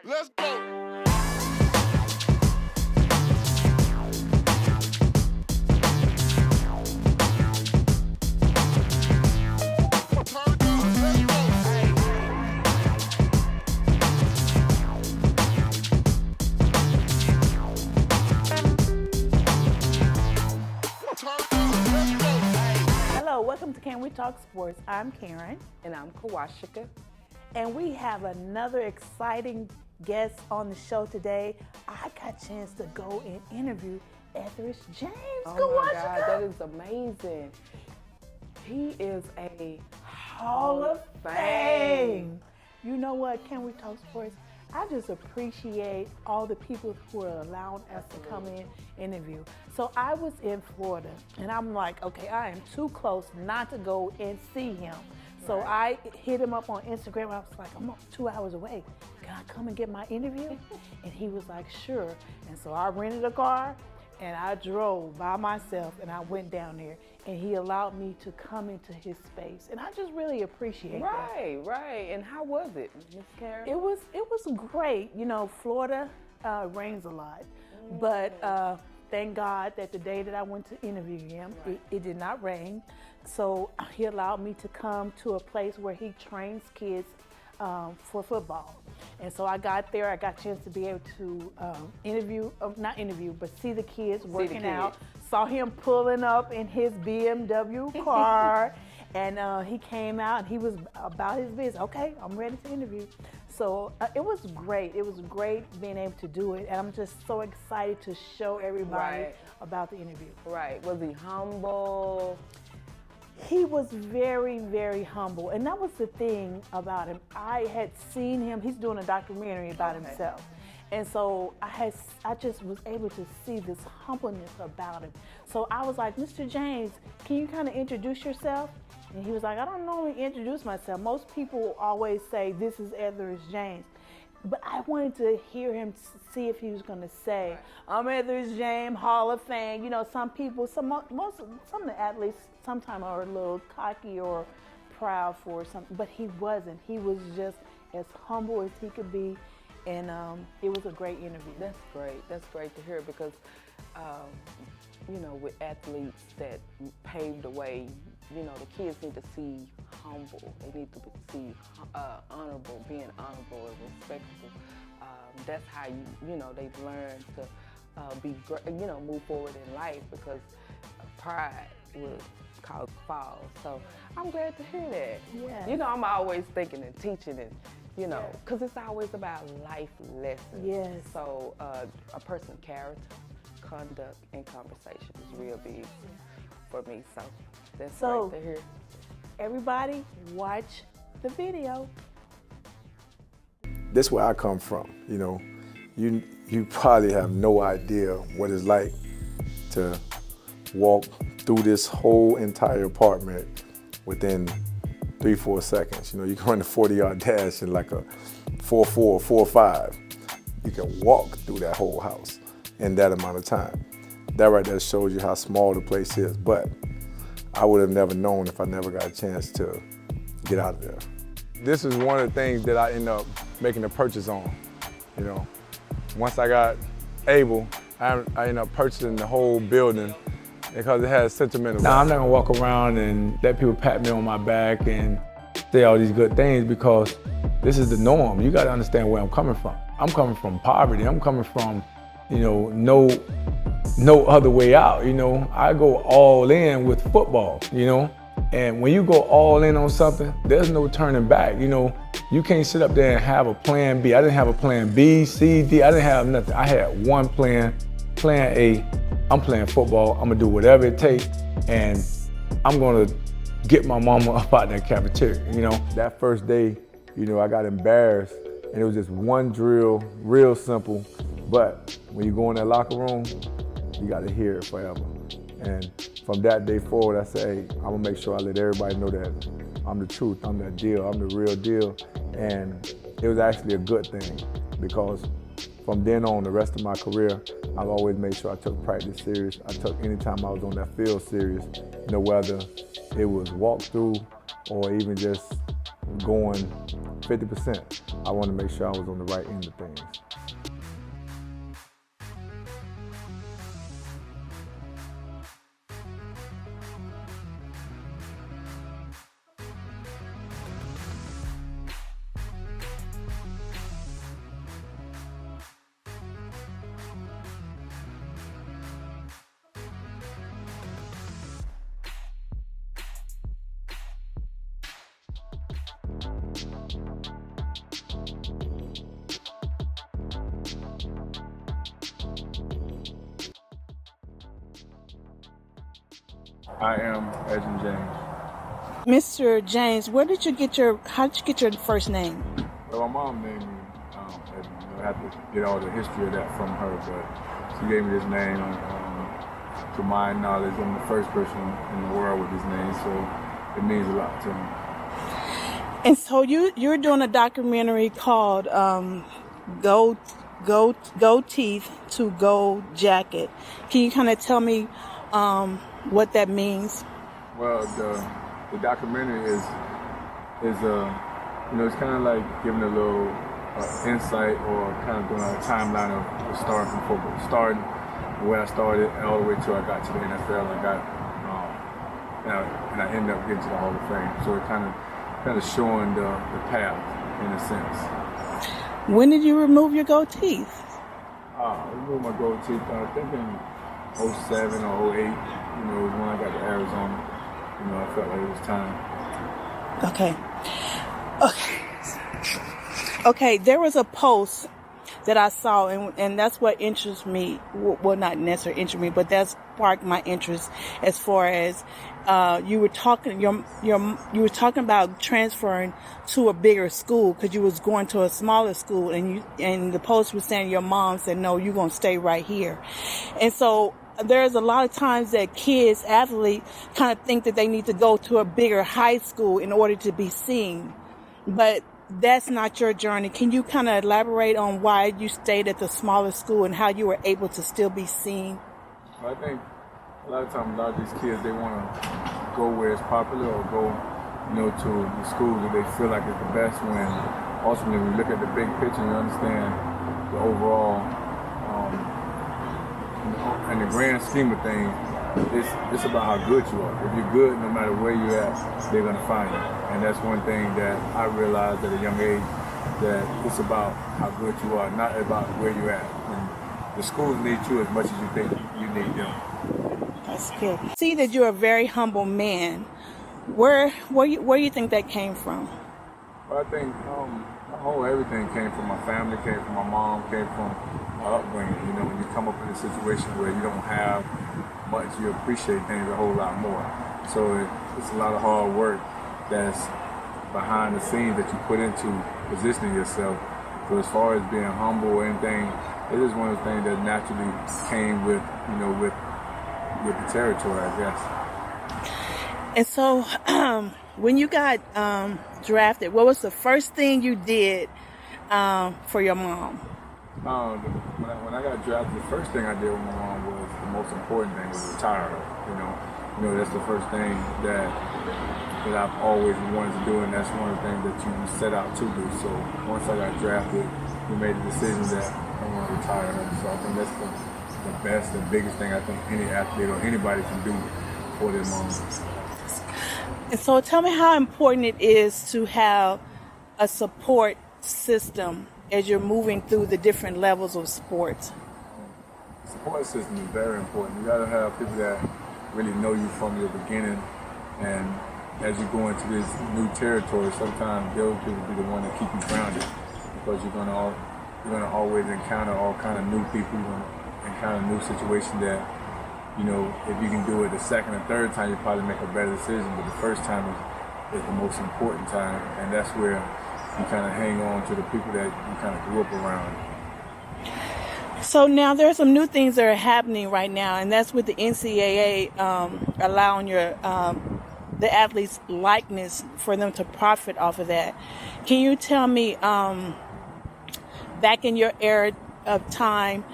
Let's go. Hello, welcome to Can We Talk Sports. I'm Karen. And I'm Kawashika. And we have another exciting guest on the show today. I got a chance to go and interview Etheridge James. Oh my God, that is amazing. He is a Hall of Fame. You know what, Can We Talk Sports? I just appreciate all the people who are allowing us to come in and interview. So I was in Florida, and I'm like, okay, I am too close not to go and see him. So I hit him up on Instagram. I was like, I'm 2 hours away. Can I come and get my interview? And he was like, sure. And so I rented a car, and I drove by myself, and I went down there, and he allowed me to come into his space. And I just really appreciate that. Right. And how was it, Miss Karen? It was great. You know, Florida rains a lot, but thank God that the day that I went to interview him, it did not rain. So he allowed me to come to a place where he trains kids for football. And so I got there, I got a chance to be able to not interview, but see the kids working out. Saw him pulling up in his BMW car, and he came out and he was about his business. Okay, I'm ready to interview. So it was great. It was great being able to do it, and I'm just so excited to show everybody about the interview. Right. Was he humble? He was very, very humble, and that was the thing about him. I had seen him, he's doing a documentary about himself, and so I just was able to see this humbleness about him. So I was like, Mr. James, can you kind of introduce yourself? And he was like, I don't normally introduce myself. Most people always say, this is Etheridge James. But I wanted to hear him, see if he was going to say, I'm Etheridge James, Hall of Fame. You know, some people, some of the athletes sometimes are a little cocky or proud for something, but he wasn't. He was just as humble as he could be, and it was a great interview. That's great. That's great to hear because, you know, with athletes that paved the way, you know, the kids need to see humble. They need to see honorable, being honorable and respectful. That's how you know, they've learned to move forward in life because pride will cause fall. So I'm glad to hear that. Yeah. You know, I'm always thinking and teaching and, you know, because it's always about life lessons. Yes. So a person's character, conduct, and conversation is real big for me. So that's great to hear. Everybody, watch the video. This is where I come from. You know, you probably have no idea what it's like to walk through this whole entire apartment within 3-4 seconds. You know, you can run a 40-yard dash in like a 4.4, 4.5. You can walk through that whole house in that amount of time. That right there shows you how small the place is, but I would have never known if I never got a chance to get out of there. This is one of the things that I end up making a purchase on. You know, once I got able, I ended up purchasing the whole building because it has sentimental. Now I'm not gonna walk around and let people pat me on my back and say all these good things because this is the norm. You gotta understand where I'm coming from. I'm coming from poverty. I'm coming from, you know, no other way out. You know, I go all in with football, you know, and when you go all in on something, there's no turning back. You know, you can't sit up there and have a plan B. I didn't have a plan B, C, D. I didn't have nothing. I had one plan, plan A. I'm playing football. I'm gonna do whatever it takes, and I'm gonna get my mama up out that cafeteria. You know, that first day, you know, I got embarrassed, and it was just one drill, real simple. But when you go in that locker room, you got to hear it forever. And from that day forward, I say, hey, I'm gonna make sure I let everybody know that I'm the truth, I'm that deal, I'm the real deal. And it was actually a good thing because from then on, the rest of my career, I've always made sure I took practice serious. I took any time I was on that field serious, you know, whether it was walkthrough or even just going 50%. I wanted to make sure I was on the right end of things. I am Edwin James. Mr. James, how did you get your first name? Well, my mom named me Edwin. I have to get all the history of that from her, but she gave me this name. To my knowledge, I'm the first person in the world with this name, so it means a lot to me. And so you're doing a documentary called Go Teeth to Go Jacket. Can you kind of tell me what that means? Well, the documentary is it's kind of like giving a little insight or kind of doing a timeline of starting from football, starting where I started all the way till I got to the NFL. And I ended up getting to the Hall of Fame. So it kind of showing the path in a sense. When did you remove your gold teeth? I removed my gold teeth. I think in 07 or 08. It was when I got to Arizona. I felt like it was time. Okay, there was a post that I saw, and that's what interests me. Well, not necessarily interests me, but that's sparked my interest as far as you were talking. You were talking about transferring to a bigger school because you was going to a smaller school, and the post was saying your mom said no, you're gonna stay right here, and so. There's a lot of times that kids, athletes, kind of think that they need to go to a bigger high school in order to be seen. But that's not your journey. Can you kind of elaborate on why you stayed at the smaller school and how you were able to still be seen? I think a lot of times, a lot of these kids, they want to go where it's popular or go, to the schools that they feel like is the best, when ultimately when you look at the big picture and you understand the overall in the grand scheme of things, it's about how good you are. If you're good, no matter where you're at, they're going to find you. And that's one thing that I realized at a young age, that it's about how good you are, not about where you're at. And the schools need you as much as you think you need them. That's good. See that you're a very humble man. Where do you think that came from? Well, I think everything came from my family, came from my mom, came from my upbringing. When you come up in a situation where you don't have much, you appreciate things a whole lot more. So it's a lot of hard work that's behind the scenes that you put into positioning yourself. So as far as being humble or anything, it is one of the things that naturally came with the territory, I guess. And so, when you got drafted, what was the first thing you did for your mom? When I got drafted, the first thing I did with my mom was the most important thing, was retire her. That's the first thing that I've always wanted to do, and that's one of the things that you set out to do. So once I got drafted, we made the decision that I want to retire her. So I think that's the best, the biggest thing I think any athlete or anybody can do for their mom. And so tell me how important it is to have a support system as you're moving through the different levels of sports. The support system is very important. You got to have people that really know you from your beginning, and as you go into this new territory, sometimes those people be the one that keep you grounded, because you're gonna always encounter all kind of new people and encounter new situations that, if you can do it the second or third time, you probably make a better decision, but the first time is the most important time, and that's where you kind of hang on to the people that you kind of grew up around. So now there are some new things that are happening right now, and that's with the NCAA allowing the athletes' likeness for them to profit off of that. Can you tell me, back in your era of time,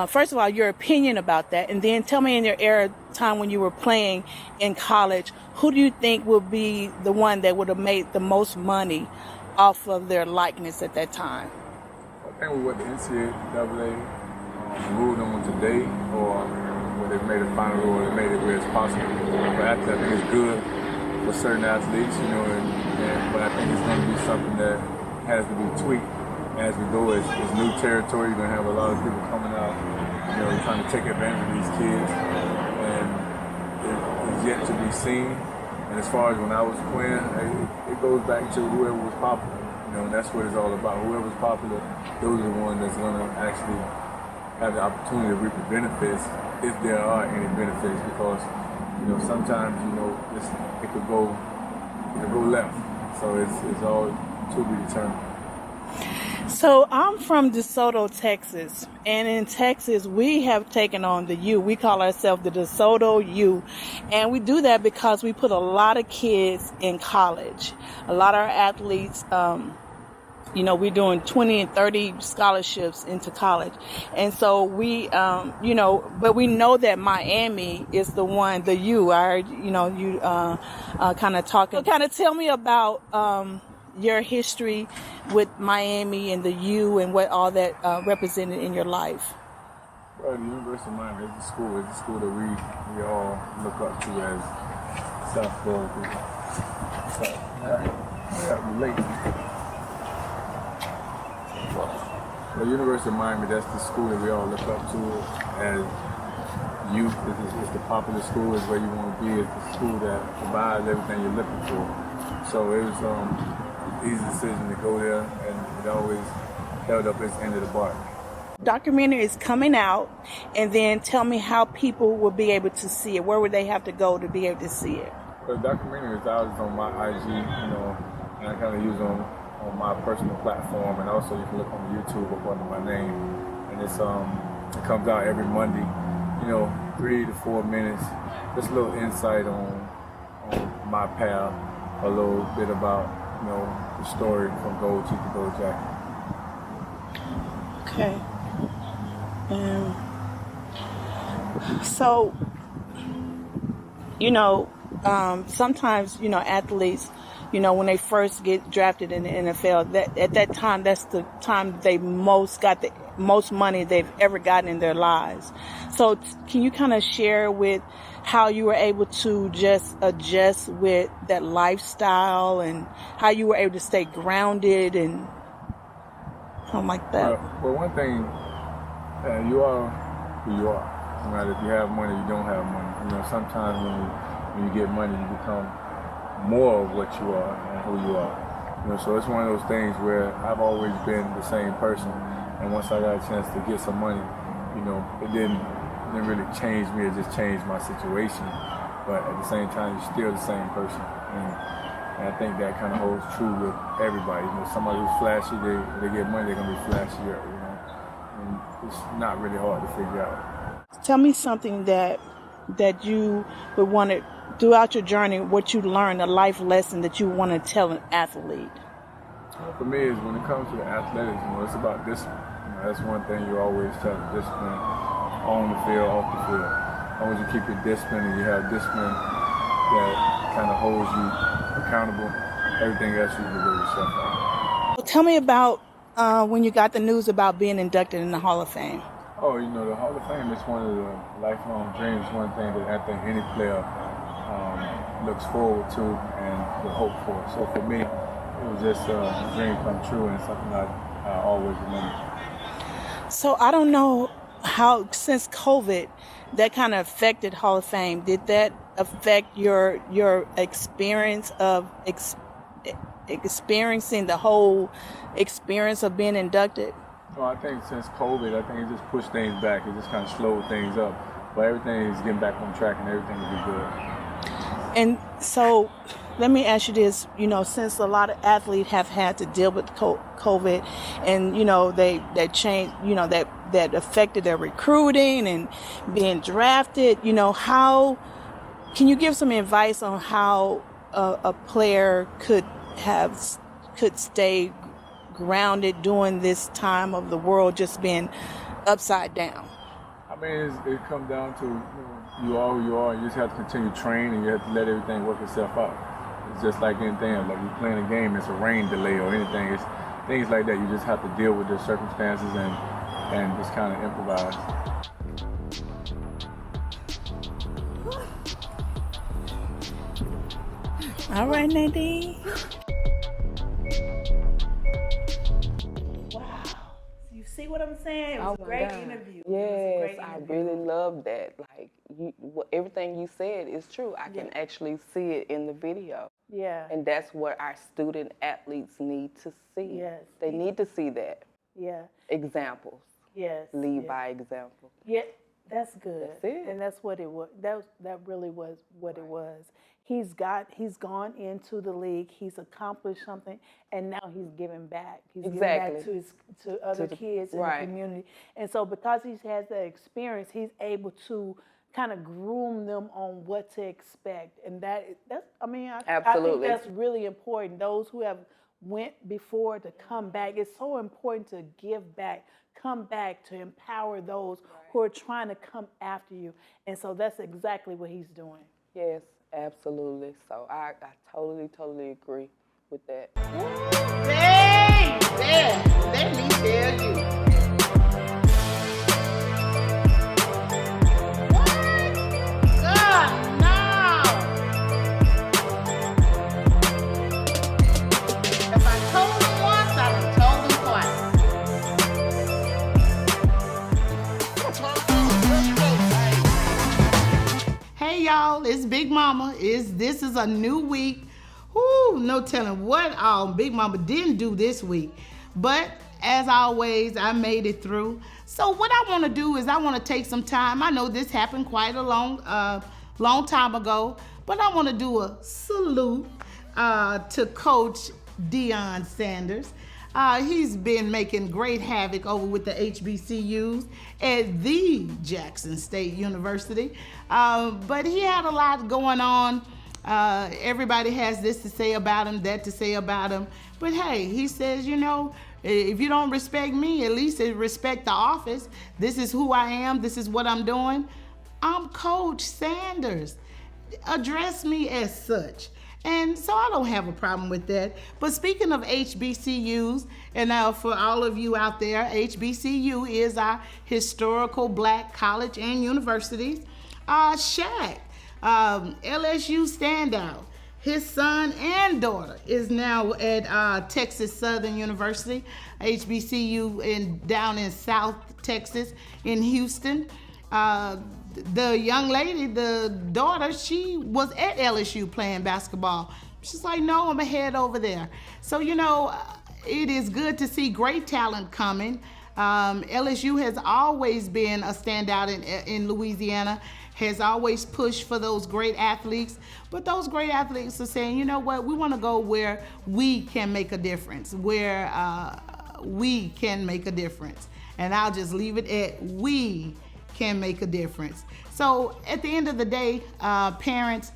first of all, your opinion about that, and then tell me in your era of time when you were playing in college, who do you think would be the one that would have made the most money off of their likeness at that time? I think with what the NCAA ruled on today, or when they made a final rule, they made it where it's possible for athletes. I think it's good for certain athletes, but I think it's going to be something that has to be tweaked as we go. It's new territory. You're going to have a lot of people coming out, trying to take advantage of these kids, and it's yet to be seen. And as far as when I was playing, it goes back to whoever was popular. That's what it's all about. Whoever's popular, those are the ones that's going to actually have the opportunity to reap the benefits, if there are any benefits, because sometimes it could go left. So it's all to be determined. So I'm from DeSoto, Texas, and in Texas we have taken on the U. We call ourselves the DeSoto U, and we do that because we put a lot of kids in college. A lot of our athletes, we're doing 20 and 30 scholarships into college, and so we, but we know that Miami is the one, the U. Kind of talking. Kind of tell me about your history with Miami and the U and what all that represented in your life. Well, the University of Miami is a school. It's a school that we all look up to as South Florida. Relate. The University of Miami, that's the school that we all look up to as youth. It's the popular school. It's where you want to be. It's the school that provides everything you're looking for. So it was easy decision to go there, and it always held up its end of the bargain. Documentary is coming out, and then tell me how people will be able to see it. Where would they have to go to be able to see it? Well, the documentary is out on my IG, and I kind of use on my personal platform, and also you can look on YouTube up under my name, and it comes out every Monday, 3 to 4 minutes, just a little insight on my path, a little bit about the story from gold teeth to gold jacket. Okay. So, sometimes, athletes, when they first get drafted in the NFL, at that time, that's the time they got the most money they've ever gotten in their lives. So can you kind of share with how you were able to just adjust with that lifestyle and how you were able to stay grounded and something like that? Well, one thing, you are who you are. No matter if you have money or you don't have money. Sometimes when you get money, you become more of what you are and who you are. So it's one of those things where I've always been the same person, and once I got a chance to get some money, it didn't really change me. It just changed my situation. But at the same time, you're still the same person, and I think that kind of holds true with everybody. Somebody who's flashy, they get money, they're gonna be flashier. And it's not really hard to figure out. Tell me something that you would want to, throughout your journey, what you learned, a life lesson that you want to tell an athlete. For me, is when it comes to athletics, it's about discipline. That's one thing you always tell them, discipline on the field, off the field. As long as you keep your discipline and you have discipline that kind of holds you accountable, everything else you can do yourself out. Well, tell me about when you got the news about being inducted in the Hall of Fame. Oh, the Hall of Fame is one of the lifelong dreams, one thing that I think any player looks forward to and would hope for. So for me, it was just a dream come true and something I always remember. So I don't know how, since COVID, that kind of affected Hall of Fame. Did that affect your experience of experiencing the whole experience of being inducted? Well, I think since COVID, it just pushed things back. It just kind of slowed things up. But everything is getting back on track and everything will be good. And so let me ask you this, since a lot of athletes have had to deal with COVID and, they changed, that affected their recruiting and being drafted, how, can you give some advice on how a player could stay grounded during this time of the world just being upside down? It comes down to you are who you are. You just have to continue training and you have to let everything work itself out. It's just like anything else. Like you're playing a game, it's a rain delay or anything. It's things like that. You just have to deal with the circumstances and just kind of improvise. All right, Nadine. Wow. You see what I'm saying? It was a great interview. Yes, I really love that. Like, everything you said is true. I can actually see it in the video. Yeah. And that's what our student athletes need to see. Yes. They need to see that. Yeah. Examples. Yes. Lead by example. Yeah, that's good. That's it. And that's what it was. That really was what it was. He's gone into the league. He's accomplished something, and now he's giving back. He's giving back to other kids in the community. And so, because he has that experience, he's able to kind of groom them on what to expect. And I think that's really important. Those who have went before to come back. It's so important to give back, come back, to empower those who are trying to come after you. And so that's exactly what he's doing. Yes, absolutely. So I totally agree with that. Baby, let me tell you. Y'all, it's Big Mama. This is a new week. Whoo, no telling what all Big Mama didn't do this week. But as always, I made it through. So what I want to do is I want to take some time. I know this happened quite a long time ago, but I want to do a salute to Coach Deion Sanders. He's been making great havoc over with the HBCUs at the Jackson State University. But he had a lot going on. Everybody has this to say about him, that to say about him. But hey, he says, if you don't respect me, at least respect the office. This is who I am. This is what I'm doing. I'm Coach Sanders. Address me as such. And so I don't have a problem with that. But speaking of HBCUs, and now for all of you out there, HBCU is our historical black college and universities. Shaq, LSU standout, his son and daughter is now at Texas Southern University, HBCU down in South Texas in Houston. The young lady, the daughter, she was at LSU playing basketball. She's like, no, I'm gonna head over there. So, it is good to see great talent coming. LSU has always been a standout in Louisiana, has always pushed for those great athletes. But those great athletes are saying, you know what, we wanna go where we can make a difference, where we can make a difference. And I'll just leave it at we can make a difference. So at the end of the day, parents,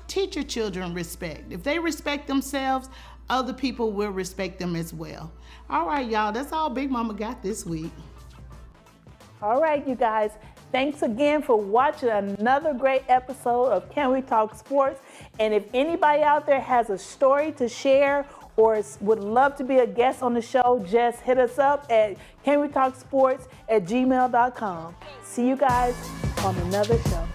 teach your children respect. If they respect themselves, other people will respect them as well. All right, y'all, that's all Big Mama got this week. All right, you guys, thanks again for watching another great episode of Can We Talk Sports? And if anybody out there has a story to share or would love to be a guest on the show, just hit us up at canwetalksports@gmail.com. See you guys on another show.